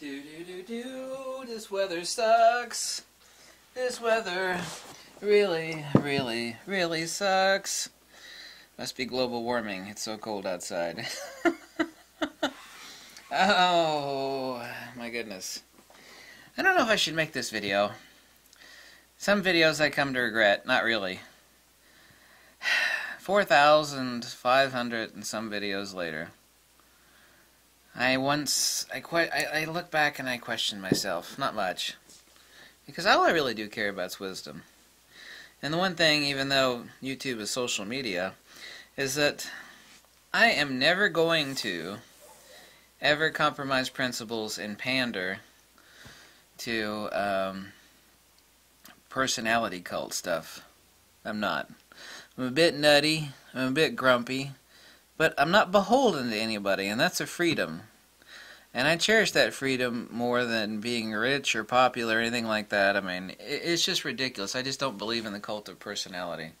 This weather sucks. This weather really, really, really sucks. Must be global warming. It's so cold outside. Oh, my goodness. I don't know if I should make this video. Some videos I come to regret. Not really. 4,500 and some videos later. I look back and I question myself. Not much. Because all I really do care about is wisdom. And the one thing, even though YouTube is social media, is that I am never going to ever compromise principles and pander to personality cult stuff. I'm not. I'm a bit nutty, I'm a bit grumpy, but I'm not beholden to anybody, and that's a freedom. And I cherish that freedom more than being rich or popular or anything like that. I mean, it's just ridiculous. I just don't believe in the cult of personality.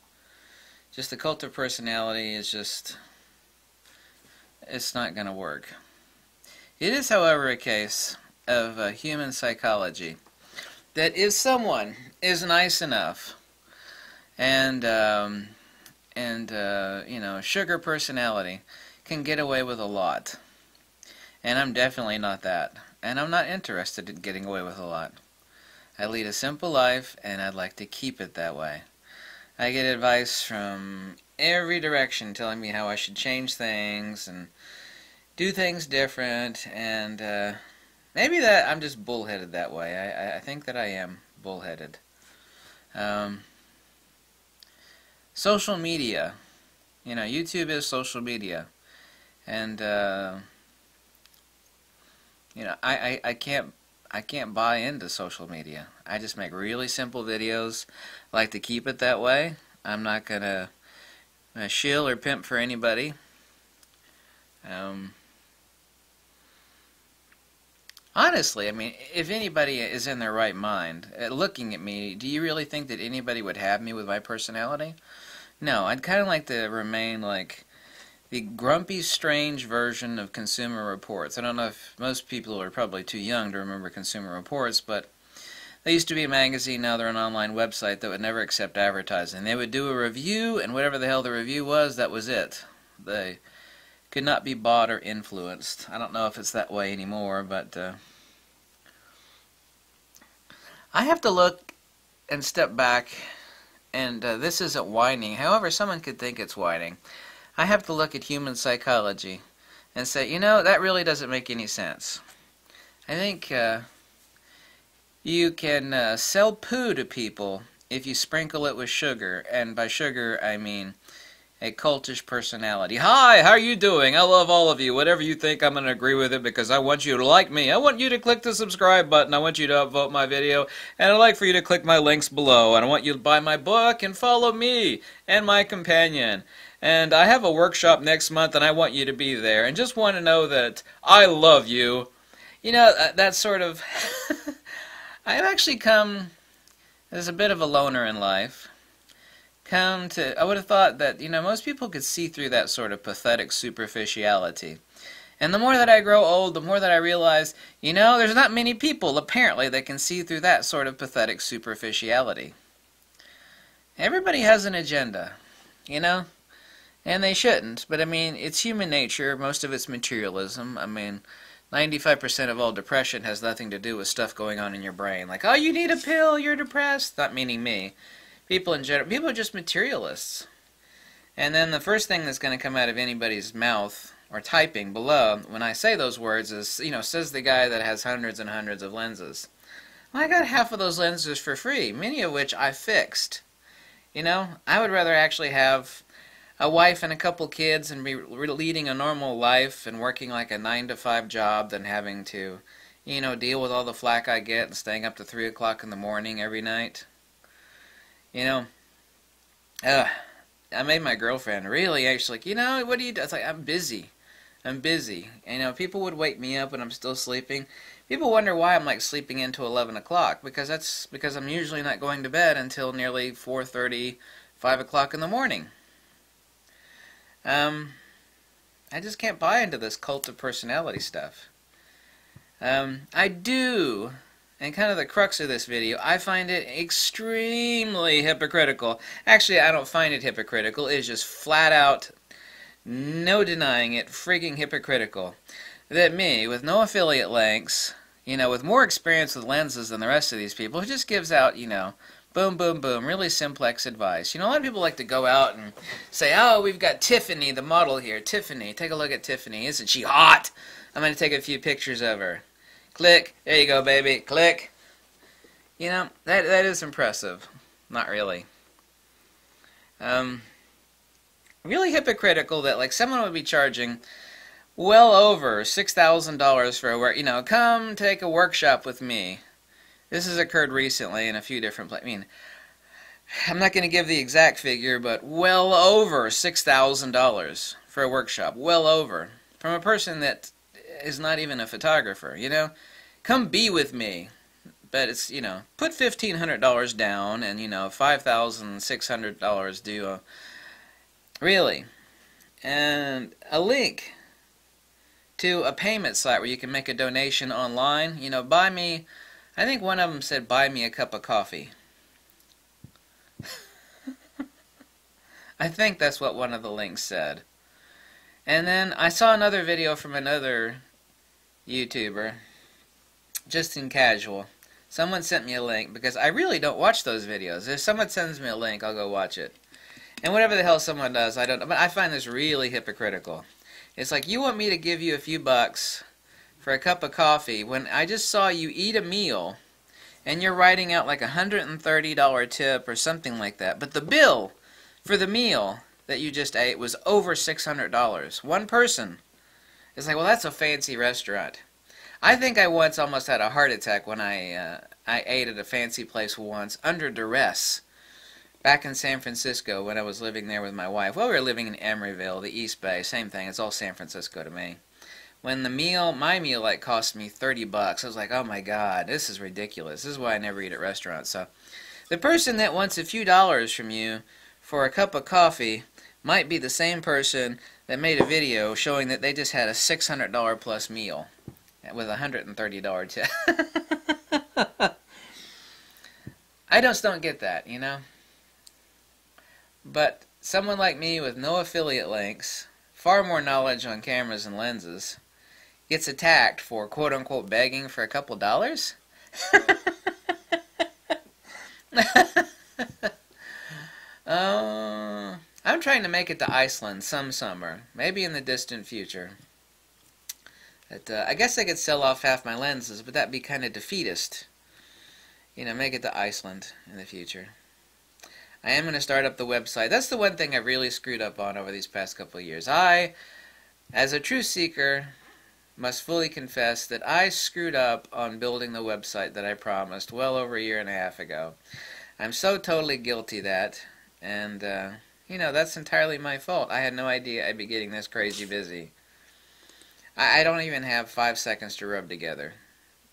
Just the cult of personality is just, it's not going to work. It is, however, a case of human psychology that if someone is nice enough and you know, sugar personality can get away with a lot. And I'm definitely not that. And I'm not interested in getting away with a lot. I lead a simple life, and I'd like to keep it that way. I get advice from every direction telling me how I should change things and do things different, and maybe that I'm just bullheaded that way. I think that I am bullheaded. Social media. You know, YouTube is social media. And you know, I can't buy into social media. I just make really simple videos. I like to keep it that way. I'm not gonna shill or pimp for anybody. Honestly, I mean, if anybody is in their right mind, looking at me, do you really think that anybody would have me with my personality? No, I'd kind of like to remain like the grumpy, strange version of Consumer Reports. I don't know if most people are probably too young to remember Consumer Reports, but they used to be a magazine, now they're an online website that would never accept advertising. They would do a review, and whatever the hell the review was, that was it. They could not be bought or influenced. I don't know if it's that way anymore, but I have to look and step back, and this isn't whining. However, someone could think it's whining. I have to look at human psychology and say, you know, that really doesn't make any sense. I think you can sell poo to people if you sprinkle it with sugar, and by sugar I mean a cultish personality. Hi, how are you doing? I love all of you. Whatever you think, I'm going to agree with it because I want you to like me. I want you to click the subscribe button. I want you to upvote my video, and I'd like for you to click my links below. And I want you to buy my book and follow me and my companion. And I have a workshop next month, and I want you to be there. And just want to know that I love you. You know, that sort of... I've actually come as a bit of a loner in life. I would have thought that, you know, most people could see through that sort of pathetic superficiality. And the more that I grow old, the more that I realize, you know, there's not many people, apparently, that can see through that sort of pathetic superficiality. Everybody has an agenda, you know? And they shouldn't, but I mean, it's human nature, most of it's materialism. I mean, 95% of all depression has nothing to do with stuff going on in your brain. Like, oh, you need a pill, you're depressed. Not meaning me. People in general, people are just materialists. And then the first thing that's going to come out of anybody's mouth, or typing below, when I say those words is, you know, says the guy that has hundreds and hundreds of lenses. Well, I got half of those lenses for free, many of which I fixed. You know, I would rather actually have a wife and a couple kids and be leading a normal life and working like a 9-to-5 job than having to, you know, deal with all the flack I get and staying up to 3 o'clock in the morning every night. You know, I made my girlfriend really actually like, you know, what do you do? It's like, I'm busy. I'm busy. And, you know, people would wake me up when I'm still sleeping. People wonder why I'm like sleeping into 11 o'clock, because that's because I'm usually not going to bed until nearly 4:30, 5 o'clock in the morning. I just can't buy into this cult of personality stuff. I do, and kind of the crux of this video, I find it extremely hypocritical. Actually, I don't find it hypocritical. It's just flat out, no denying it, frigging hypocritical. That me, with no affiliate links, with more experience with lenses than the rest of these people, who just gives out, boom, boom, boom, really simplex advice. A lot of people like to go out and say, oh, we've got Tiffany, the model here. Tiffany, take a look at Tiffany. Isn't she hot? I'm going to take a few pictures of her. Click. There you go, baby. Click. That is impressive. Not really. Really hypocritical that, like, someone would be charging well over $6,000 for a work. Come take a workshop with me. This has occurred recently in a few different places. I'm not going to give the exact figure, but well over $6,000 for a workshop. Well over. From a person that is not even a photographer, Come be with me. But it's, put $1,500 down and, $5,600 due. Really. And a link to a payment site where you can make a donation online. Buy me, I think one of them said, buy me a cup of coffee. I think that's what one of the links said. And then I saw another video from another YouTuber, just in casual. Someone sent me a link, because I really don't watch those videos. If someone sends me a link, I'll go watch it. And whatever the hell someone does, I don't know. But I find this really hypocritical. It's like, you want me to give you a few bucks for a cup of coffee when I just saw you eat a meal, and you're writing out like $130 tip or something like that. But the bill for the meal that you just ate was over $600. One person. It's like, well, that's a fancy restaurant. I think I once almost had a heart attack when I ate at a fancy place once under duress. Back in San Francisco when I was living there with my wife. Well, we were living in Emeryville, the East Bay. Same thing. It's all San Francisco to me. When my meal cost me $30, I was like, oh my God, this is ridiculous. This is why I never eat at restaurants. So, the person that wants a few dollars from you for a cup of coffee might be the same person that made a video showing that they just had a $600 plus meal with a $130 tip. I just don't get that, But someone like me with no affiliate links, far more knowledge on cameras and lenses, gets attacked for quote-unquote begging for a couple dollars? I'm trying to make it to Iceland some summer, maybe in the distant future. But, I guess I could sell off half my lenses, but that'd be kind of defeatist. Make it to Iceland in the future. I am going to start up the website. That's the one thing I really screwed up on over these past couple of years. I, as a truth seeker, must fully confess that I screwed up on building the website that I promised well over a year and a half ago. I'm so totally guilty of that, and, that's entirely my fault. I had no idea I'd be getting this crazy busy. I don't even have 5 seconds to rub together.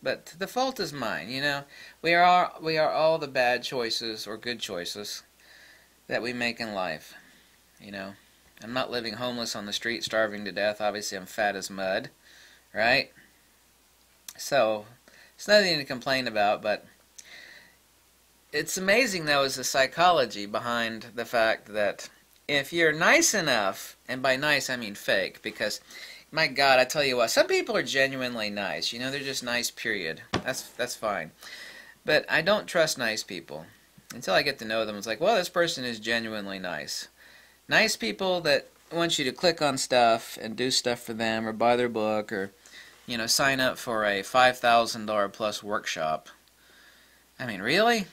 But the fault is mine, We are all the bad choices, or good choices, that we make in life, I'm not living homeless on the street, starving to death. Obviously, I'm fat as mud, right? So, it's nothing to complain about, but it's amazing, though, is the psychology behind the fact that if you're nice enough, and by nice I mean fake, because, my God, I tell you what, some people are genuinely nice. They're just nice, period. That's fine. But I don't trust nice people. Until I get to know them, it's like, well, this person is genuinely nice. Nice people that want you to click on stuff and do stuff for them, or buy their book, or, sign up for a $5,000 plus workshop. I mean, really?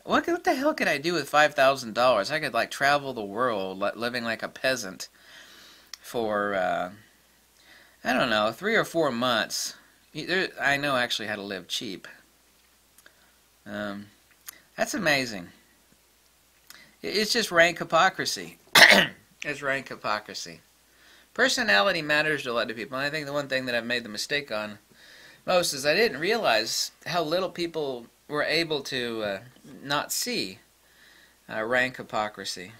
What the hell could I do with $5,000? I could, travel the world living like a peasant for, I don't know, 3 or 4 months. I know actually how to live cheap. That's amazing. It's just rank hypocrisy. It's rank hypocrisy. Personality matters to a lot of people, and I think the one thing that I've made the mistake on most is I didn't realize how little people were able to not see rank hypocrisy.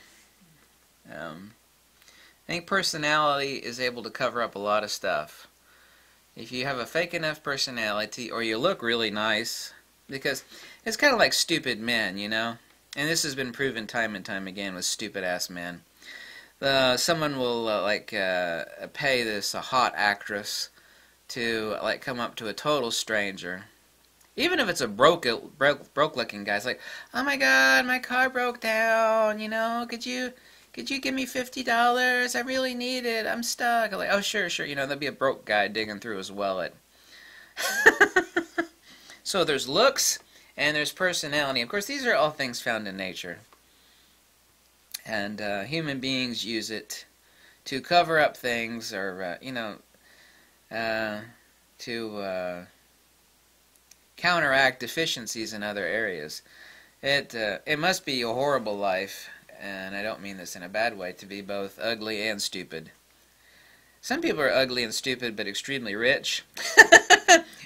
I think personality is able to cover up a lot of stuff. If you have a fake enough personality, or you look really nice, because it's kind of like stupid men, you know? And this has been proven time and time again with stupid-ass men. Someone will, pay this hot actress to, come up to a total stranger. Even if it's a broke-looking guy. It's like, oh my god, my car broke down, you know, could you give me $50? I really need it. I'm stuck. I'm like, oh, sure. You know, there'll be a broke guy digging through his wallet. So there's looks and there's personality. Of course, these are all things found in nature. And human beings use it to cover up things or, to counteract deficiencies in other areas. It must be a horrible life, and I don't mean this in a bad way, to be both ugly and stupid. Some people are ugly and stupid but extremely rich,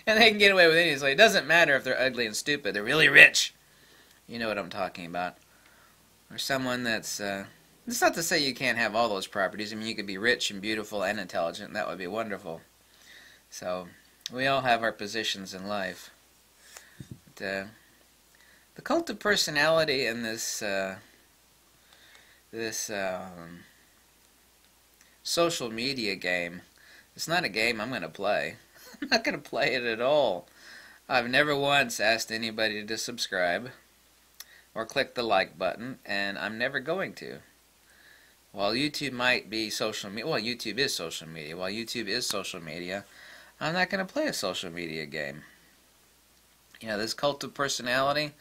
and they can get away with anything. So it doesn't matter if they're ugly and stupid, they're really rich. You know what I'm talking about. Or someone that's, it's not to say you can't have all those properties. I mean, you could be rich and beautiful and intelligent, and that would be wonderful. So, we all have our positions in life. But, the cult of personality in this social media game, it's not a game I'm going to play. I'm not going to play it at all. I've never once asked anybody to subscribe or click the like button, and I'm never going to. While YouTube might be social media, well, YouTube is social media. While YouTube is social media, I'm not going to play a social media game. You know, this cult of personality,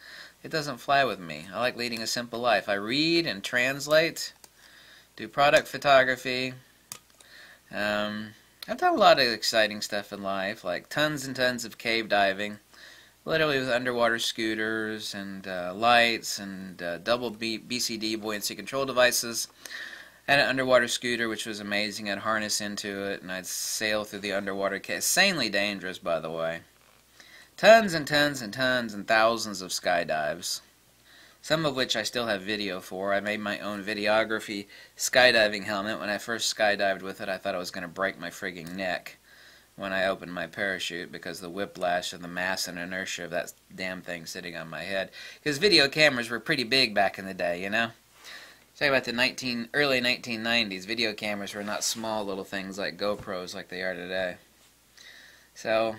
it doesn't fly with me. I like leading a simple life. I read and translate, do product photography. I've done a lot of exciting stuff in life, like tons and tons of cave diving, literally with underwater scooters and lights and double BCD buoyancy control devices. I had an underwater scooter, which was amazing. I'd harness into it, and I'd sail through the underwater cave. Insanely dangerous, by the way. Tons and tons and tons and thousands of skydives, some of which I still have video for. I made my own videography skydiving helmet. When I first skydived with it, I thought I was going to break my frigging neck when I opened my parachute because of the whiplash of the mass and inertia of that damn thing sitting on my head. Because video cameras were pretty big back in the day, you know? Talk about the early 1990s. Video cameras were not small little things like GoPros like they are today. So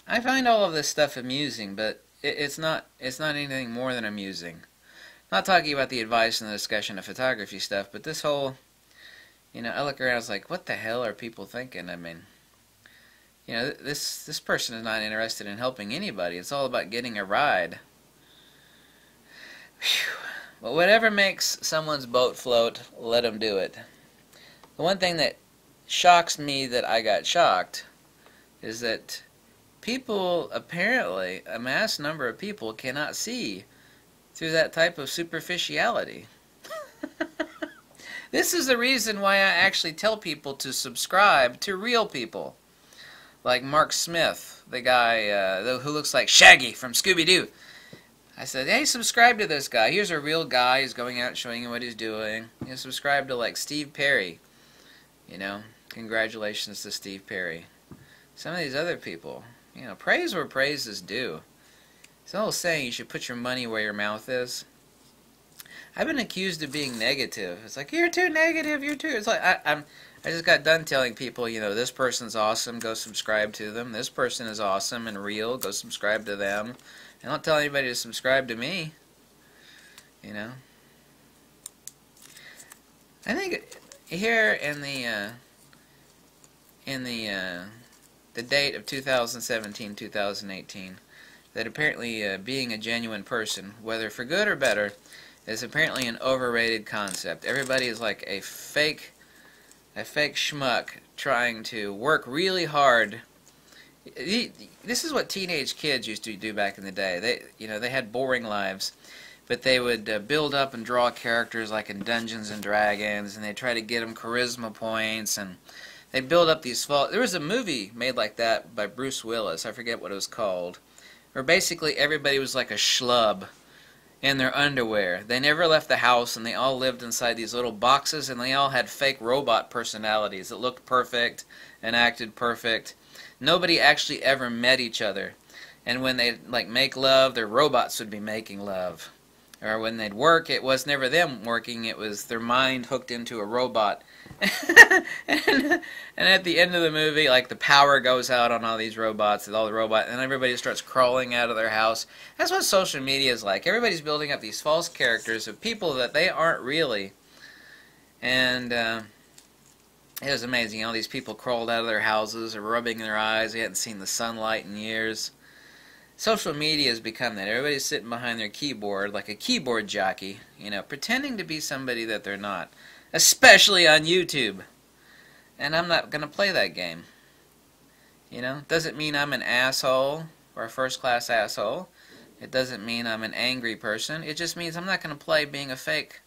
I find all of this stuff amusing, but it's not anything more than amusing. Not talking about the advice and the discussion of photography stuff, but this whole, you know, I look around, I was like, what the hell are people thinking? I mean, you know, this person is not interested in helping anybody. It's all about getting a ride. Whew. But whatever makes someone's boat float, let them do it. The one thing that shocks me that I got shocked is that people, apparently, a mass number of people cannot see through that type of superficiality. This is the reason why I actually tell people to subscribe to real people. Like Mark Smith, the guy who looks like Shaggy from Scooby-Doo. I said, hey, subscribe to this guy. Here's a real guy who's going out showing you what he's doing. You know, subscribe to, like, Steve Perry. You know, congratulations to Steve Perry. Some of these other people, you know, praise where praise is due. It's an old saying, you should put your money where your mouth is. I've been accused of being negative. It's like, you're too negative, you're too... It's like, I just got done telling people, you know, this person's awesome, go subscribe to them. This person is awesome and real, go subscribe to them. And don't tell anybody to subscribe to me. You know? I think here in the date of 2017-2018, that apparently being a genuine person, whether for good or better, is apparently an overrated concept. Everybody is like a fake schmuck trying to work really hard. This is what teenage kids used to do back in the day. They had boring lives, but they would build up and draw characters like in Dungeons and Dragons, and they'd try to get them charisma points, and they'd build up these There was a movie made like that by Bruce Willis. I forget what it was called. Where basically everybody was like a schlub in their underwear. They never left the house, and they all lived inside these little boxes, and they all had fake robot personalities that looked perfect, and acted perfect. Nobody actually ever met each other. And when they like make love, their robots would be making love. Or when they'd work, it was never them working, it was their mind hooked into a robot. and at the end of the movie, like, the power goes out on all these robots, and all the robots, and everybody starts crawling out of their house. That's what social media is like. Everybody's building up these false characters of people that they aren't really. And it was amazing. All these people crawled out of their houses, or rubbing their eyes. They hadn't seen the sunlight in years. Social media has become that. Everybody's sitting behind their keyboard like a keyboard jockey, you know, pretending to be somebody that they're not. Especially on YouTube. And I'm not going to play that game. You know, doesn't mean I'm an asshole or a first-class asshole. It doesn't mean I'm an angry person. It just means I'm not going to play being a fake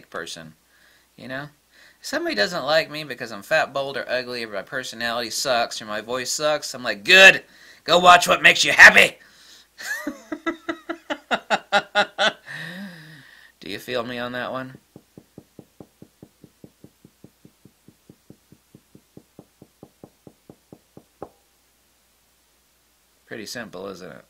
person. You know? If somebody doesn't like me because I'm fat, bold, or ugly, or my personality sucks, or my voice sucks, I'm like, good! Go watch what makes you happy! Do you feel me on that one? Pretty simple, isn't it?